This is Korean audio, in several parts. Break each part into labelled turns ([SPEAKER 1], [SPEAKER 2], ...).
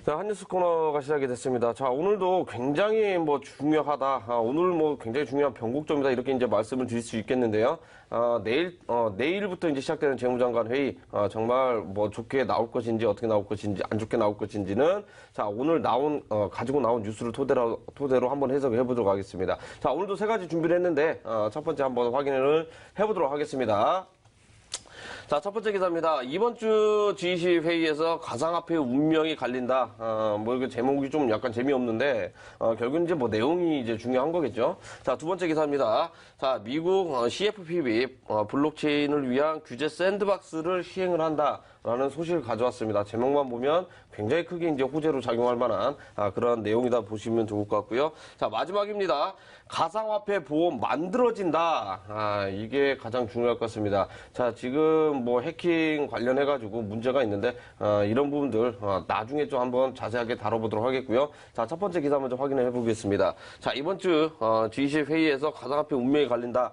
[SPEAKER 1] 자, 한뉴스 코너가 시작이 됐습니다. 자, 오늘도 굉장히 중요하다. 오늘 굉장히 중요한 변곡점이다. 이렇게 이제 말씀을 드릴 수 있겠는데요. 내일부터 이제 시작되는 재무장관 회의, 정말 좋게 나올 것인지, 어떻게 나올 것인지, 안 좋게 나올 것인지는, 자, 오늘 가지고 나온 뉴스를 토대로 한번 해석을 해보도록 하겠습니다. 자, 오늘도 세 가지 준비를 했는데, 첫 번째 한번 확인을 해보도록 하겠습니다. 자, 첫 번째 기사입니다. 이번 주 G20 회의에서 가상화폐의 운명이 갈린다. 이거 제목이 좀 약간 재미없는데, 결국은 이제 내용이 이제 중요한 거겠죠. 자, 두 번째 기사입니다. 자, 미국 CFPB 블록체인을 위한 규제 샌드박스를 시행을 한다. 라는 소식을 가져왔습니다. 제목만 보면 굉장히 크게 이제 호재로 작용할 만한 그런 내용이다 보시면 좋을 것 같고요. 자, 마지막입니다. 가상화폐 보험 만들어진다. 이게 가장 중요할 것 같습니다. 자, 지금 해킹 관련해가지고 문제가 있는데, 이런 부분들, 나중에 좀 한번 자세하게 다뤄보도록 하겠고요. 자, 첫 번째 기사 먼저 확인해 보겠습니다. 자, 이번 주, G20 회의에서 가상화폐 운명이 갈린다.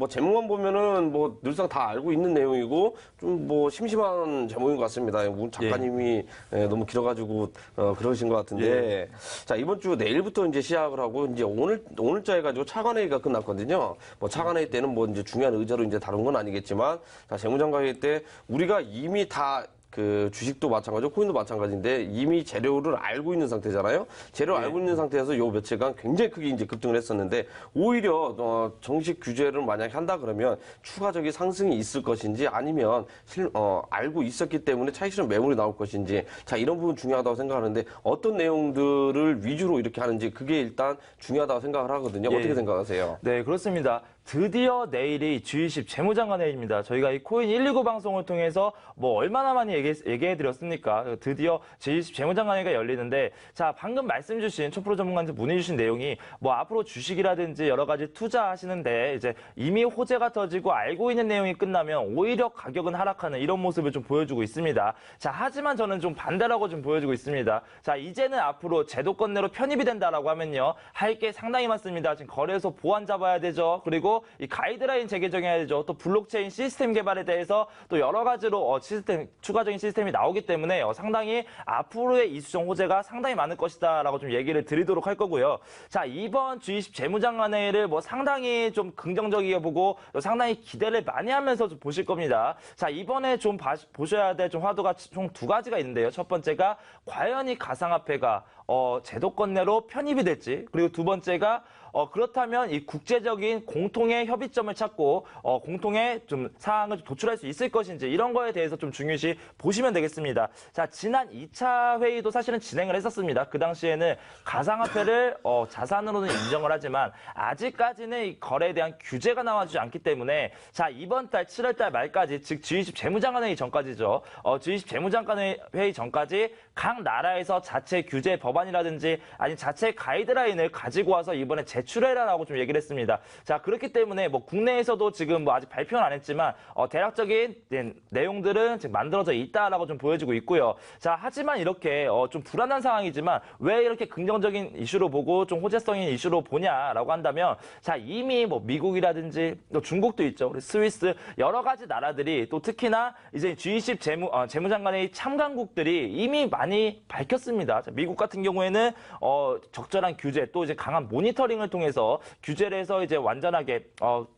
[SPEAKER 1] 제목만 보면은 늘상 다 알고 있는 내용이고, 좀 심심한 제목인 것 같습니다. 작가님이 너무 길어가지고, 그러신 것 같은데. 자, 이번 주 내일부터 이제 시작을 하고, 이제 오늘자 해가지고 차관회의가 끝났거든요. 차관회의 때는 이제 중요한 의제로 이제 다룬 건 아니겠지만, 자, 재무장관 회의 때 우리가 이미 다 주식도 마찬가지고 코인도 마찬가지인데 이미 재료를 알고 있는 상태잖아요. 재료를 알고 있는 상태에서 요 며칠간 굉장히 크게 이제 급등을 했었는데 오히려 정식 규제를 만약에 한다 그러면 추가적인 상승이 있을 것인지 아니면 알고 있었기 때문에 차익 실현 매물이 나올 것인지 자 이런 부분 중요하다고 생각하는데 어떤 내용들을 위주로 이렇게 하는지 그게 일단 중요하다고 생각을 하거든요. 어떻게 생각하세요?
[SPEAKER 2] 네, 그렇습니다. 드디어 내일이 G20 재무장관 회의입니다. 저희가 이 코인 119 방송을 통해서 얼마나 많이 얘기해드렸습니까? 드디어 G20 재무장관 회의가 열리는데, 자, 방금 말씀 주신 초프로 전문가한테 문의 주신 내용이 앞으로 주식이라든지 여러 가지 투자하시는데 이제 이미 호재가 터지고 알고 있는 내용이 끝나면 오히려 가격은 하락하는 이런 모습을 좀 보여주고 있습니다. 자, 하지만 저는 좀 반대라고 좀 보여주고 있습니다. 자, 이제는 앞으로 제도권 내로 편입이 된다라고 하면요. 할 게 상당히 많습니다. 지금 거래소 보안 잡아야 되죠. 그리고 이 가이드라인 재개정해야 되죠. 또 블록체인 시스템 개발에 대해서 또 여러 가지로 추가적인 시스템이 나오기 때문에 상당히 앞으로의 이수정 호재가 상당히 많을 것이다라고 좀 얘기를 드리도록 할 거고요. 자, 이번 G20 재무장관 회의를 상당히 좀 긍정적이게 보고 상당히 기대를 많이 하면서 좀 보실 겁니다. 자, 이번에 좀 보셔야 될 좀 화두가 총 두 가지가 있는데요. 첫 번째가 과연 이 가상화폐가 제도권 내로 편입이 될지, 그리고 두 번째가 그렇다면 이 국제적인 공통의 협의점을 찾고 공통의 좀 사항을 도출할 수 있을 것인지 이런 거에 대해서 좀 중요시 보시면 되겠습니다. 자, 지난 2차 회의도 사실은 진행을 했었습니다. 그 당시에는 가상화폐를 자산으로는 인정을 하지만 아직까지는 이 거래에 대한 규제가 나와주지 않기 때문에 자, 이번 달 7월 달 말까지 즉 G20 재무장관 회의 전까지죠. G20 재무장관 회의 전까지 각 나라에서 자체 규제 법안이라든지 아니 자체 가이드라인을 가지고 와서 이번에 제출해라라고 좀 얘기를 했습니다. 자, 그렇기 때문에 국내에서도 지금 아직 발표는 안 했지만 대략적인 내용들은 지금 만들어져 있다라고 좀 보여지고 있고요. 자, 하지만 이렇게 좀 불안한 상황이지만 왜 이렇게 긍정적인 이슈로 보고 좀 호재성 있는 이슈로 보냐라고 한다면 자, 이미 미국이라든지 또 중국도 있죠. 우리 스위스 여러 가지 나라들이 또 특히나 이제 G20 재무장관의 참관국들이 이미 많이 밝혔습니다. 자, 미국 같은 경우에는 적절한 규제 또 이제 강한 모니터링을 통해서 규제를 해서 이제 완전하게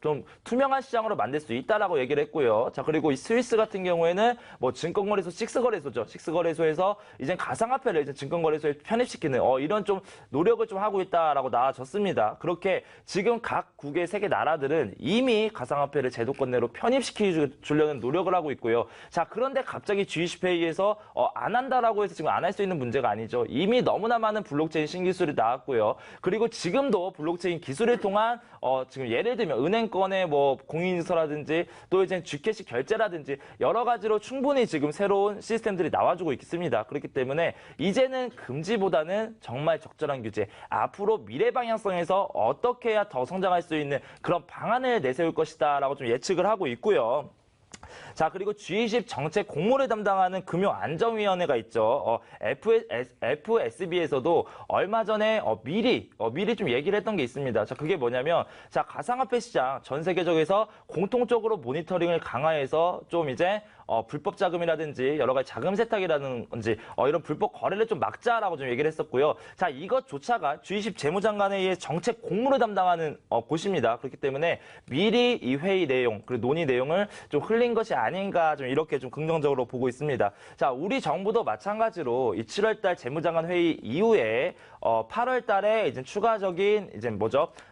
[SPEAKER 2] 좀 투명한 시장으로 만들 수 있다라고 얘기를 했고요. 자, 그리고 이 스위스 같은 경우에는 증권거래소 식스거래소죠. 식스거래소에서 이제 가상화폐를 이제 증권거래소에 편입시키는 이런 좀 노력을 좀 하고 있다라고 나와졌습니다. 그렇게 지금 각국의 세계 나라들은 이미 가상화폐를 제도권 내로 편입시키려는 노력을 하고 있고요. 자, 그런데 갑자기 G20 회의에서 안 한다라고 해서 지금 안 할 수 있는 문제가 아니죠. 이미 너무나 많은 블록체인 신기술이 나왔고요. 그리고 지금도 블록체인 기술을 통한 지금 예를 들면 은행권의 공인인증서라든지 또 이제 G캐시 결제라든지 여러 가지로 충분히 지금 새로운 시스템들이 나와주고 있습니다. 그렇기 때문에 이제는 금지보다는 정말 적절한 규제, 앞으로 미래 방향성에서 어떻게 해야 더 성장할 수 있는 그런 방안을 내세울 것이다라고 좀 예측을 하고 있고요. 자, 그리고 G20 정책 공모를 담당하는 금융안정위원회가 있죠. FSB에서도 얼마 전에 미리 좀 얘기를 했던 게 있습니다. 자, 그게 뭐냐면, 자, 가상화폐 시장 전 세계적에서 공통적으로 모니터링을 강화해서 좀 이제 불법 자금이라든지 여러 가지 자금 세탁이라든지 이런 불법 거래를 좀 막자라고 좀 얘기를 했었고요. 자, 이것조차가 G20 재무장관회의의 정책 공무를 담당하는 곳입니다. 그렇기 때문에 미리 이 회의 내용 그리고 논의 내용을 좀 흘린 것이 아닌가 좀 이렇게 좀 긍정적으로 보고 있습니다. 자, 우리 정부도 마찬가지로 이 7월달 재무장관 회의 이후에 8월달에 이제 추가적인 이제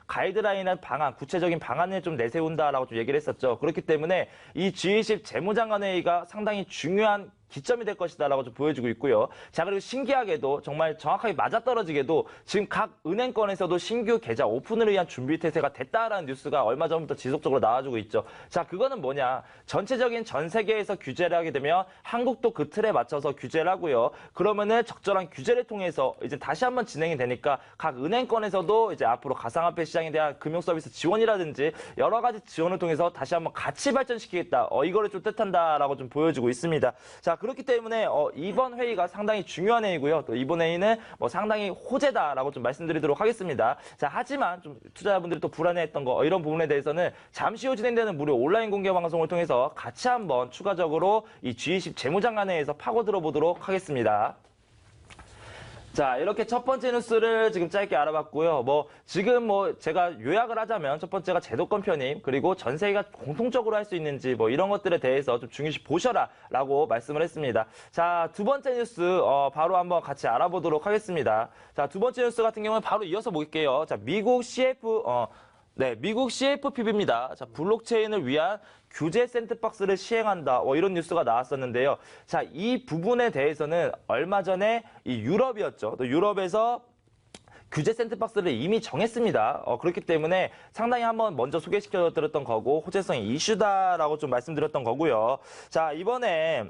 [SPEAKER 2] 가이드라인한 방안, 구체적인 방안을 좀 내세운다라고 좀 얘기를 했었죠. 그렇기 때문에 이 G20 재무장관회의가 상당히 중요한 기점이 될 것이다라고 좀 보여지고 있고요. 자, 그리고 신기하게도 정말 정확하게 맞아떨어지게도 지금 각 은행권에서도 신규 계좌 오픈을 위한 준비 태세가 됐다라는 뉴스가 얼마 전부터 지속적으로 나와주고 있죠. 자, 그거는 뭐냐? 전체적인 전 세계에서 규제를 하게 되면 한국도 그 틀에 맞춰서 규제를 하고요. 그러면은 적절한 규제를 통해서 이제 다시 한번 진행이 되니까 각 은행권에서도 이제 앞으로 가상화폐 시장에 대한 금융 서비스 지원이라든지 여러 가지 지원을 통해서 다시 한번 같이 발전시키겠다. 이거를 좀 뜻한다라고 좀 보여주고 있습니다. 자, 그렇기 때문에 이번 회의가 상당히 중요한 회의고요. 또 이번 회의는 상당히 호재다라고 좀 말씀드리도록 하겠습니다. 자, 하지만 좀 투자자분들이 또 불안해했던 거 이런 부분에 대해서는 잠시 후 진행되는 무료 온라인 공개 방송을 통해서 같이 한번 추가적으로 이 G20 재무장관회의에서 파고 들어보도록 하겠습니다. 자, 이렇게 첫 번째 뉴스를 지금 짧게 알아봤고요. 지금 제가 요약을 하자면 첫 번째가 제도권 편입, 그리고 전 세계가 공통적으로 할 수 있는지 이런 것들에 대해서 좀 중요시 보셔라라고 말씀을 했습니다. 자, 두 번째 뉴스 바로 한번 같이 알아보도록 하겠습니다. 자, 두 번째 뉴스 같은 경우는 바로 이어서 볼게요. 자, 미국 CFPB입니다. 자, 블록체인을 위한 규제 샌드박스를 시행한다. 이런 뉴스가 나왔었는데요. 자, 이 부분에 대해서는 얼마 전에 이 유럽이었죠. 또 유럽에서 규제 샌드박스를 이미 정했습니다. 그렇기 때문에 상당히 한번 먼저 소개시켜드렸던 거고 호재성이 이슈다라고 좀 말씀드렸던 거고요. 자, 이번에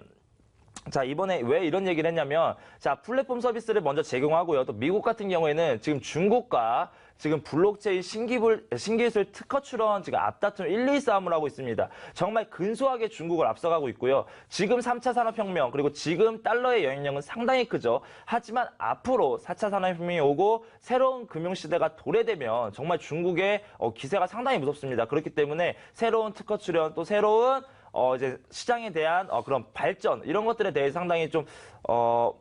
[SPEAKER 2] 왜 이런 얘기를 했냐면, 자, 플랫폼 서비스를 먼저 제공하고요. 또 미국 같은 경우에는 지금 중국과 지금 블록체인 신기술 특허 출원 지금 앞다툼 1, 2 싸움을 하고 있습니다. 정말 근소하게 중국을 앞서가고 있고요. 지금 3차 산업혁명 그리고 지금 달러의 영향력은 상당히 크죠. 하지만 앞으로 4차 산업혁명이 오고 새로운 금융시대가 도래되면 정말 중국의 기세가 상당히 무섭습니다. 그렇기 때문에 새로운 특허 출원 또 새로운 이제 시장에 대한 그런 발전 이런 것들에 대해 상당히 좀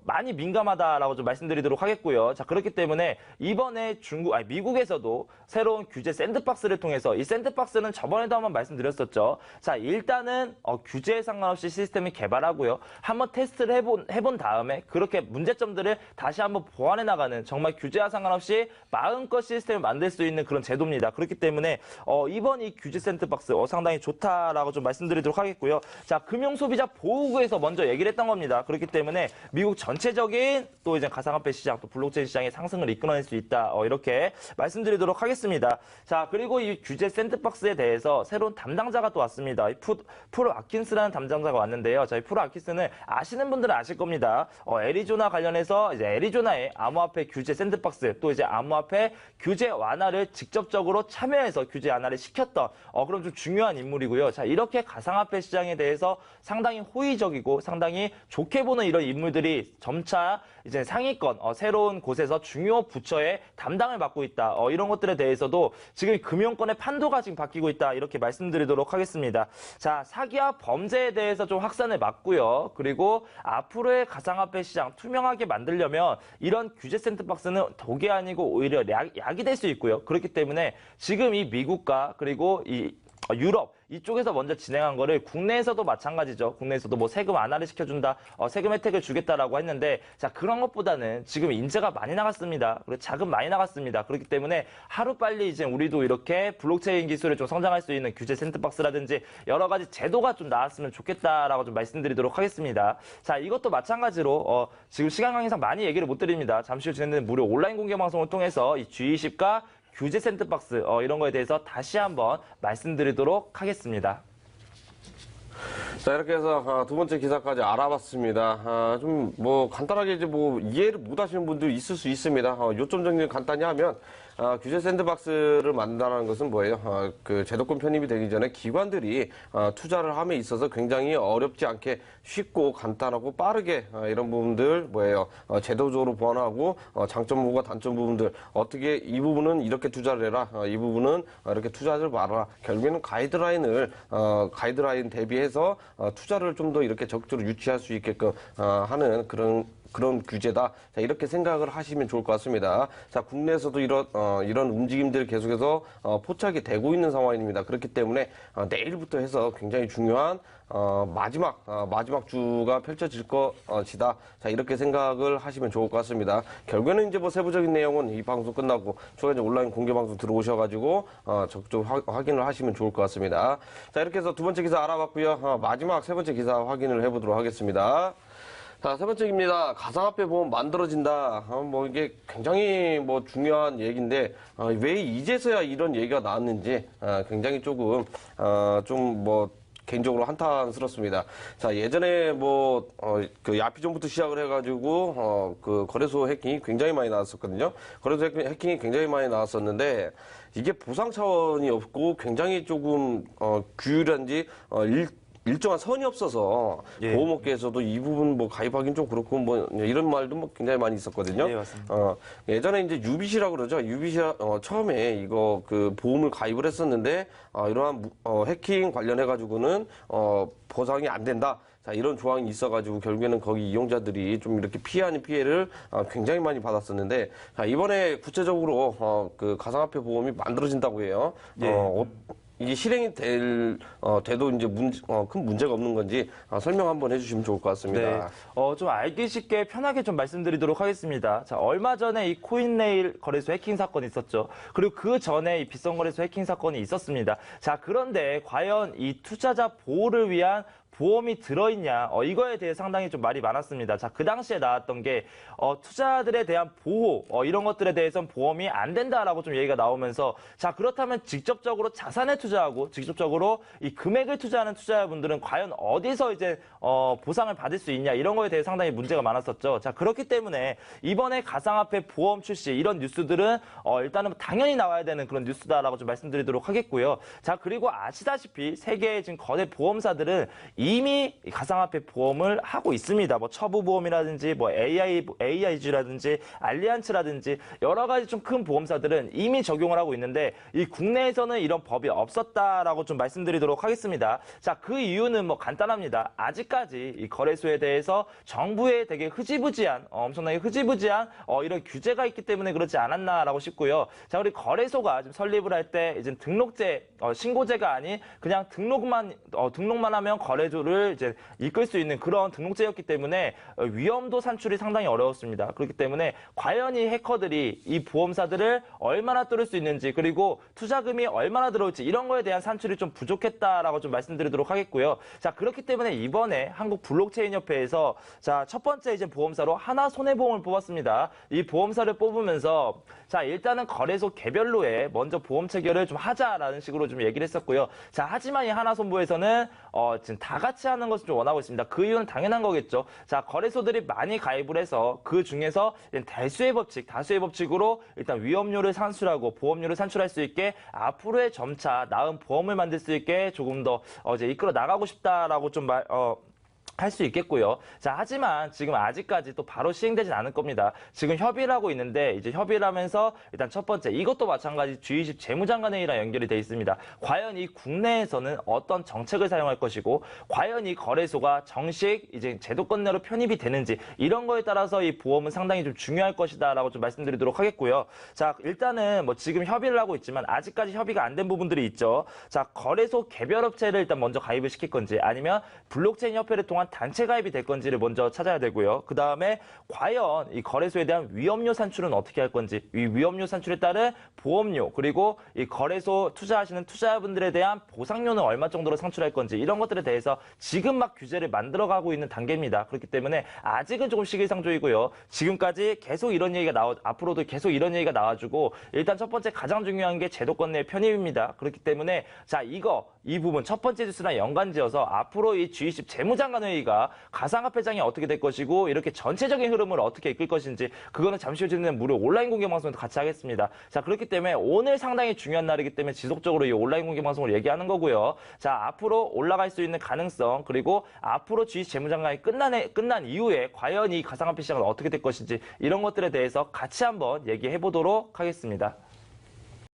[SPEAKER 2] 많이 민감하다라고 좀 말씀드리도록 하겠고요. 자, 그렇기 때문에 이번에 미국에서도 새로운 규제 샌드박스를 통해서 이 샌드박스는 저번에도 한번 말씀드렸었죠. 자, 일단은 규제에 상관없이 시스템을 개발하고요. 한번 테스트를 해본 다음에 그렇게 문제점들을 다시 한번 보완해 나가는 정말 규제와 상관없이 마음껏 시스템을 만들 수 있는 그런 제도입니다. 그렇기 때문에 이번 이 규제 샌드박스 상당히 좋다라고 좀 말씀드리도록 하겠고요. 자, 금융소비자 보호구에서 먼저 얘기를 했던 겁니다. 그렇기 때문에 미국 전체적인 또 이제 가상화폐 시장 또 블록체인 시장의 상승을 이끌어낼 수 있다. 이렇게 말씀드리도록 하겠습니다. 자, 그리고 이 규제 샌드박스에 대해서 새로운 담당자가 또 왔습니다. 프로 아킨스라는 담당자가 왔는데요. 저희 프로 아킨스는 아시는 분들은 아실 겁니다. 애리조나 관련해서 이제 애리조나의 암호화폐 규제 샌드박스 또 이제 암호화폐 규제 완화를 직접적으로 참여해서 규제 완화를 시켰던 그런 좀 중요한 인물이고요. 자, 이렇게 가상화폐 시장에 대해서 상당히 호의적이고 상당히 좋게 보는 이런 인물들이 점차 이제 상위권 새로운 곳에서 중요 부처의 담당을 맡고 있다. 이런 것들에 대해서도 지금 금융권의 판도가 지금 바뀌고 있다. 이렇게 말씀드리도록 하겠습니다. 자, 사기와 범죄에 대해서 좀 확산을 막고요. 그리고 앞으로의 가상화폐 시장 투명하게 만들려면 이런 규제 샌드박스는 독이 아니고 오히려 약이 될 수 있고요. 그렇기 때문에 지금 이 미국과 그리고 이 유럽 이쪽에서 먼저 진행한 거를 국내에서도 마찬가지죠. 국내에서도 세금 완화를 시켜준다, 세금 혜택을 주겠다라고 했는데, 자, 그런 것보다는 지금 인재가 많이 나갔습니다. 그리고 자금 많이 나갔습니다. 그렇기 때문에 하루빨리 이제 우리도 이렇게 블록체인 기술을 좀 성장할 수 있는 규제 샌드박스라든지 여러 가지 제도가 좀 나왔으면 좋겠다라고 좀 말씀드리도록 하겠습니다. 자, 이것도 마찬가지로 지금 시간 관계상 많이 얘기를 못 드립니다. 잠시 후 진행되는 무료 온라인 공개 방송을 통해서 이 G20과 규제 샌드박스 이런 거에 대해서 다시 한번 말씀드리도록 하겠습니다.
[SPEAKER 1] 자, 이렇게 해서 두 번째 기사까지 알아봤습니다. 좀 간단하게 이제 이해를 못 하시는 분도 있을 수 있습니다. 요점 정리 간단히 하면 규제 샌드박스를 만든다는 것은 뭐예요? 그 제도권 편입이 되기 전에 기관들이 투자를 함에 있어서 굉장히 어렵지 않게 쉽고 간단하고 빠르게 이런 부분들 뭐예요? 제도적으로 보완하고 장점 부분과 단점 부분들 어떻게 이 부분은 이렇게 투자를 해라, 이 부분은 이렇게 투자를 말아라. 결국에는 가이드라인 대비해서 투자를 좀 더 이렇게 적극적으로 유치할 수 있게끔 하는 그런 규제다. 자, 이렇게 생각을 하시면 좋을 것 같습니다. 자, 국내에서도 이런 움직임들 계속해서 포착이 되고 있는 상황입니다. 그렇기 때문에 내일부터 해서 굉장히 중요한 마지막 주가 펼쳐질 것이다. 자, 이렇게 생각을 하시면 좋을 것 같습니다. 결국에는 이제 뭐 세부적인 내용은 이 방송 끝나고 추가 온라인 공개 방송 들어오셔가지고 적극 확인을 하시면 좋을 것 같습니다. 자, 이렇게 해서 두 번째 기사 알아봤고요. 마지막 세 번째 기사 확인을 해보도록 하겠습니다. 자, 세 번째입니다. 가상화폐 보험 만들어진다. 뭐 이게 굉장히 뭐 중요한 얘기인데 왜 이제서야 이런 얘기가 나왔는지 굉장히 조금 좀 뭐 개인적으로 한탄스럽습니다. 자, 예전에 그 야피존부터 시작을 해가지고 그 거래소 해킹이 굉장히 많이 나왔었거든요. 거래소 해킹이 굉장히 많이 나왔었는데 이게 보상 차원이 없고 굉장히 조금 규율한지 일정한 선이 없어서
[SPEAKER 2] 예.
[SPEAKER 1] 보험업계에서도 이 부분 뭐 가입하기는 좀 그렇고 뭐 이런 말도 뭐 굉장히 많이 있었거든요.
[SPEAKER 2] 예, 맞습니다.
[SPEAKER 1] 예전에 이제 유비시라고 그러죠. 유비시 처음에 이거 그 보험을 가입을 했었는데 이러한 해킹 관련해 가지고는 보상이 안 된다. 자, 이런 조항이 있어가지고 결국에는 거기 이용자들이 좀 이렇게 피해 아닌 피해를 굉장히 많이 받았었는데 자, 이번에 구체적으로 그 가상화폐 보험이 만들어진다고 해요.
[SPEAKER 2] 예.
[SPEAKER 1] 이게 실행이 돼도 이제 큰 문제가 없는 건지 설명 한번 해주시면 좋을 것 같습니다.
[SPEAKER 2] 네. 좀 알기 쉽게 편하게 좀 말씀드리도록 하겠습니다. 자, 얼마 전에 이 코인네일 거래소 해킹 사건이 있었죠. 그리고 그 전에 이 빗썸거래소 해킹 사건이 있었습니다. 자, 그런데 과연 이 투자자 보호를 위한 보험이 들어있냐, 이거에 대해 상당히 좀 말이 많았습니다. 자, 그 당시에 나왔던 게, 투자자들에 대한 보호, 이런 것들에 대해서는 보험이 안 된다라고 좀 얘기가 나오면서, 자, 그렇다면 직접적으로 자산에 투자하고, 직접적으로 이 금액을 투자하는 투자자분들은 과연 어디서 이제, 보상을 받을 수 있냐, 이런 거에 대해 상당히 문제가 많았었죠. 자, 그렇기 때문에 이번에 가상화폐 보험 출시, 이런 뉴스들은, 일단은 당연히 나와야 되는 그런 뉴스다라고 좀 말씀드리도록 하겠고요. 자, 그리고 아시다시피 세계의 지금 거대 보험사들은 이미 가상화폐 보험을 하고 있습니다. 뭐 처부보험이라든지 뭐 AIG라든지 알리안츠라든지 여러 가지 좀 큰 보험사들은 이미 적용을 하고 있는데 이 국내에서는 이런 법이 없었다라고 좀 말씀드리도록 하겠습니다. 자, 그 이유는 뭐 간단합니다. 아직까지 이 거래소에 대해서 정부의 되게 흐지부지한 엄청나게 흐지부지한 이런 규제가 있기 때문에 그렇지 않았나라고 싶고요. 자, 우리 거래소가 지금 설립을 할 때 이제 등록제 신고제가 아닌 그냥 등록만 하면 거래소를 이제 이끌 수 있는 그런 등록제였기 때문에 위험도 산출이 상당히 어려웠습니다. 그렇기 때문에 과연 이 해커들이 이 보험사들을 얼마나 뚫을 수 있는지 그리고 투자금이 얼마나 들어올지 이런 거에 대한 산출이 좀 부족했다라고 좀 말씀드리도록 하겠고요. 자, 그렇기 때문에 이번에 한국 블록체인 협회에서 자, 첫 번째 이제 보험사로 하나손해보험을 뽑았습니다. 이 보험사를 뽑으면서 자, 일단은 거래소 개별로에 먼저 보험 체결을 좀 하자라는 식으로 좀 얘기를 했었고요. 자, 하지만 이 하나손보에서는 지금 다 같이 하는 것을 좀 원하고 있습니다. 그 이유는 당연한 거겠죠. 자, 거래소들이 많이 가입을 해서 그 중에서 다수의 법칙으로 일단 위험료를 산출하고 보험료를 산출할 수 있게 앞으로의 점차 나은 보험을 만들 수 있게 조금 더 이제 이끌어 나가고 싶다라고 좀 할 수 있겠고요. 자, 하지만 지금 아직까지 또 바로 시행되진 않을 겁니다. 지금 협의를 하고 있는데 이제 협의를 하면서 일단 첫 번째 이것도 마찬가지 G20 재무장관회의랑 연결이 돼 있습니다. 과연 이 국내에서는 어떤 정책을 사용할 것이고 과연 이 거래소가 정식 이제 제도권 내로 편입이 되는지 이런 거에 따라서 이 보험은 상당히 좀 중요할 것이다라고 좀 말씀드리도록 하겠고요. 자, 일단은 뭐 지금 협의를 하고 있지만 아직까지 협의가 안 된 부분들이 있죠. 자, 거래소 개별 업체를 일단 먼저 가입을 시킬 건지 아니면 블록체인 협회를 통한 단체 가입이 될 건지를 먼저 찾아야 되고요. 그 다음에 과연 이 거래소에 대한 위험료 산출은 어떻게 할 건지, 이 위험료 산출에 따른 보험료, 그리고 이 거래소 투자하시는 투자자분들에 대한 보상료는 얼마 정도로 산출할 건지 이런 것들에 대해서 지금 막 규제를 만들어가고 있는 단계입니다. 그렇기 때문에 아직은 조금 시기상조이고요. 지금까지 계속 이런 얘기가 앞으로도 계속 이런 얘기가 나와주고 일단 첫 번째 가장 중요한 게 제도권 내 편입입니다. 그렇기 때문에 자, 이거 이 부분 첫 번째 뉴스랑 연관지어서 앞으로 이 G20 재무장관 회의가 가상화폐장이 어떻게 될 것이고 이렇게 전체적인 흐름을 어떻게 이끌 것인지 그거는 잠시 후 진행된 무료 온라인 공개 방송도 같이 하겠습니다. 자, 그렇기 때문에 오늘 상당히 중요한 날이기 때문에 지속적으로 이 온라인 공개 방송을 얘기하는 거고요. 자, 앞으로 올라갈 수 있는 가능성 그리고 앞으로 G20 재무장관이 끝난 이후에 과연 이 가상화폐 시장은 어떻게 될 것인지 이런 것들에 대해서 같이 한번 얘기해 보도록 하겠습니다.